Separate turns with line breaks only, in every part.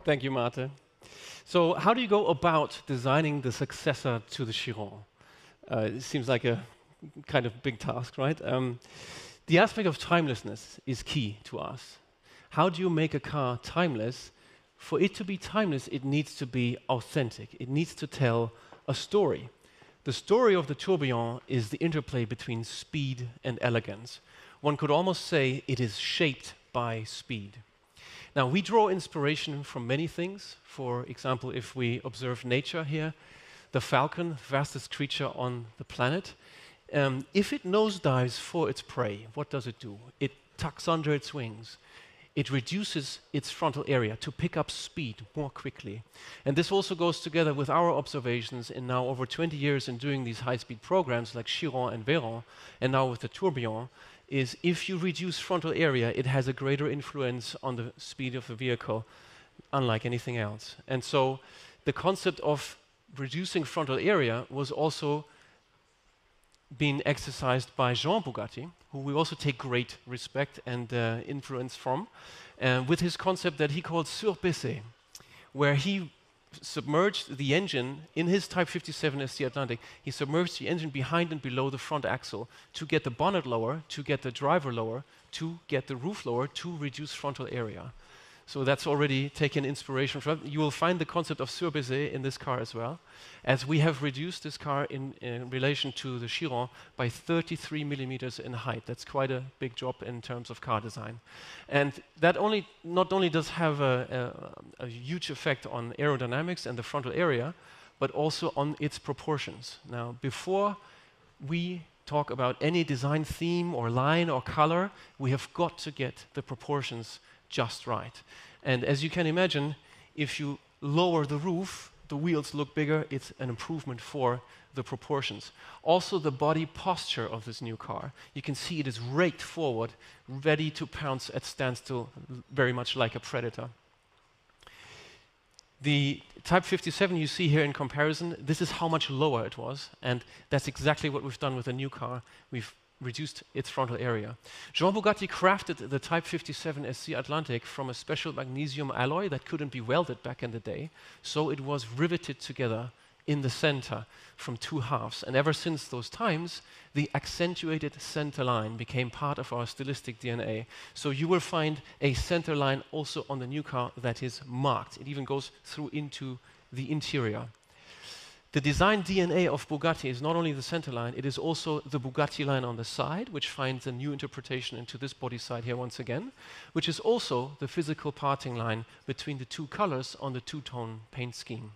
Thank you, Mate. So how do you go about designing the successor to the Chiron? It seems like a kind of big task, right? The aspect of timelessness is key to us. How do you make a car timeless? For it to be timeless, it needs to be authentic. It needs to tell a story. The story of the Tourbillon is the interplay between speed and elegance. One could almost say it is shaped by speed. Now, we draw inspiration from many things. For example, if we observe nature here, the falcon, fastest creature on the planet, if it nosedives for its prey, what does it do? It tucks under its wings. It reduces its frontal area to pick up speed more quickly. And this also goes together with our observations in now over 20 years in doing these high-speed programs like Chiron and Véron, and now with the Tourbillon, is if you reduce frontal area, it has a greater influence on the speed of the vehicle, unlike anything else. And so the concept of reducing frontal area was also being exercised by Jean Bugatti, who we also take great respect and influence from, with his concept that he called surbaissé, where he submerged the engine in his Type 57 SC Atlantic. He submerged the engine behind and below the front axle to get the bonnet lower, to get the driver lower, to get the roof lower, to reduce frontal area. So that's already taken inspiration from. You will find the concept of surbaissé in this car as well, as we have reduced this car in relation to the Chiron by 33 millimeters in height. That's quite a big job in terms of car design. And that not only does have a huge effect on aerodynamics and the frontal area, but also on its proportions. Now, before we talk about any design theme or line or color, we have got to get the proportions just right. And as you can imagine, if you lower the roof, the wheels look bigger, it's an improvement for the proportions. Also, the body posture of this new car. You can see it is raked forward, ready to pounce at standstill, very much like a predator. The Type 57 you see here in comparison, this is how much lower it was, and that's exactly what we've done with the new car. We've reduced its frontal area. Jean Bugatti crafted the Type 57 SC Atlantic from a special magnesium alloy that couldn't be welded back in the day, so it was riveted together in the center from two halves. And ever since those times, the accentuated center line became part of our stylistic DNA. So you will find a center line also on the new car that is marked. It even goes through into the interior. The design DNA of Bugatti is not only the center line, it is also the Bugatti line on the side, which finds a new interpretation into this body side here once again, which is also the physical parting line between the two colors on the two-tone paint scheme.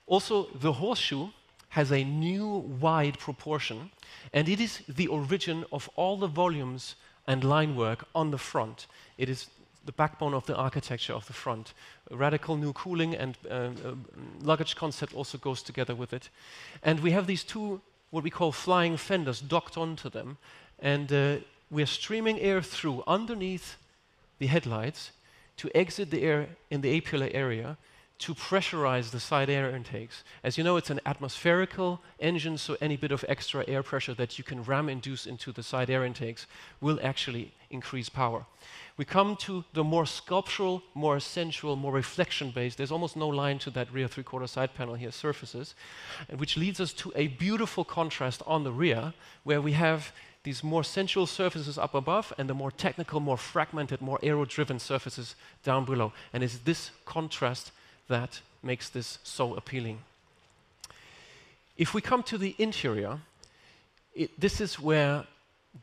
Also, the horseshoe has a new wide proportion, and it is the origin of all the volumes and line work on the front. It is the backbone of the architecture of the front. A radical new cooling and luggage concept also goes together with it. And we have these two, what we call flying fenders, docked onto them. And we're streaming air through underneath the headlights to exit the air in the A-pillar area to pressurize the side air intakes. As you know, it's an atmospherical engine, so any bit of extra air pressure that you can ram-induce into the side air intakes will actually increase power. We come to the more sculptural, more sensual, more reflection-based. There's almost no line to that rear three-quarter side panel here, surfaces, which leads us to a beautiful contrast on the rear, where we have these more sensual surfaces up above and the more technical, more fragmented, more aero-driven surfaces down below. And it's this contrast that makes this so appealing. If we come to the interior, this is where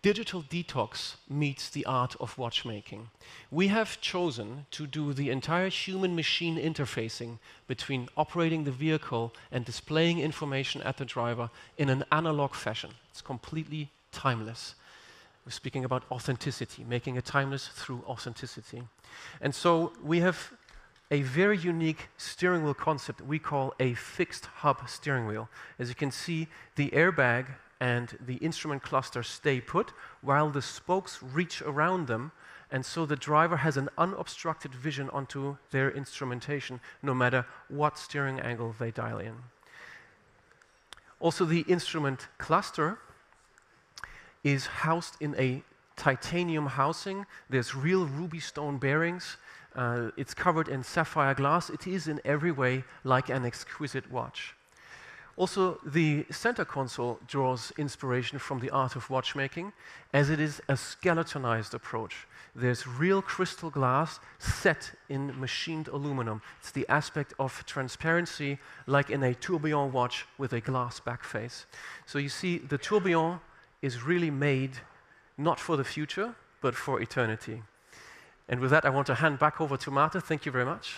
digital detox meets the art of watchmaking. We have chosen to do the entire human-machine interfacing between operating the vehicle and displaying information at the driver in an analog fashion. It's completely timeless. We're speaking about authenticity, making it timeless through authenticity. And so we have a very unique steering wheel concept we call a fixed hub steering wheel. As you can see, the airbag and the instrument cluster stay put while the spokes reach around them, and so the driver has an unobstructed vision onto their instrumentation no matter what steering angle they dial in. Also, the instrument cluster is housed in a titanium housing. There's real ruby stone bearings It's covered in sapphire glass. It is in every way like an exquisite watch. Also, the center console draws inspiration from the art of watchmaking, as it is a skeletonized approach. There's real crystal glass set in machined aluminum. It's the aspect of transparency, like in a tourbillon watch with a glass back face. So you see, the tourbillon is really made not for the future, but for eternity. And with that, I want to hand back over to Marta. Thank you very much.